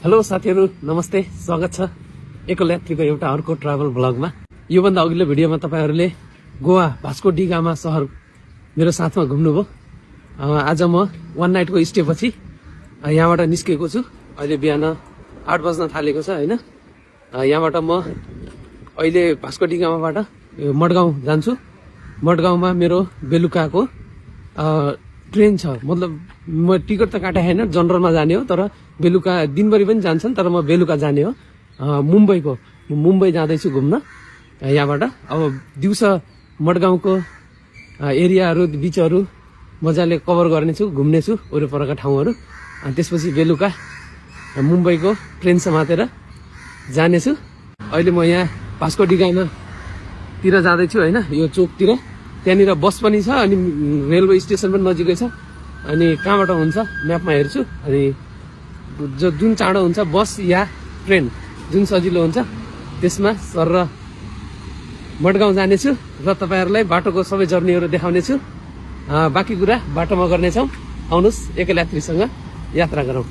Hello साथीहरू, नमस्ते, स्वागत छ एकल यात्रीको एउटा अर्को ट्राभल भ्लगमा। योभन्दा अघिल्लो भिडियोमा तपाईहरूले गोवा भास्को डी गामा सहर मेरो साथमा घुम्नुभयो। आज म वान नाइटको स्टे पछि यहाँबाट निस्केको छु। अहिले बिहान 8 बज्न थालेको छ हैन। यहाँबाट म अहिले भास्को डी गामाबाट मडगाउँ जान्छु। मडगाउँमा मेरो बेलुकाको ट्रेन छ। मतलब म टिकट त काटे छैन, जनरलमा जाने हो, तर बेलुका दिनभरि पनि जान्छन्, तर म बेलुका जाने हो। मुम्बई जाँदैछु घुम्न यहाँबाट। अब दिउँसो मडगाउँको एरियाहरू बिचहरू मजाले कभर गर्नेछु, घुम्नेछु वरपरका ठाउँहरू। अनि त्यसपछि बेलुका मुम्बईको ट्रेन समातेर जानेछु। अहिले म यहाँ भास्को डी गामातिर जाँदैछु हैन, यो चोकतिर। त्यहाँनिर बस पनि छ अनि रेलवे स्टेसन पनि नजिकै छ। अनि कहाँबाट हुन्छ म्यापमा हेर्छु। अनि जुन चाँडो हुन्छ बस या ट्रेन, जुन सजिलो हुन्छ त्यसमा सर मडगाउँ जानेछु र तपाईहरुलाई बाटोको सबै जर्नीहरू देखाउनेछु। बाँकी कुरा बाटोमा गर्नेछौँ। आउनुहोस् एकल यात्रीसँग यात्रा गरौँ।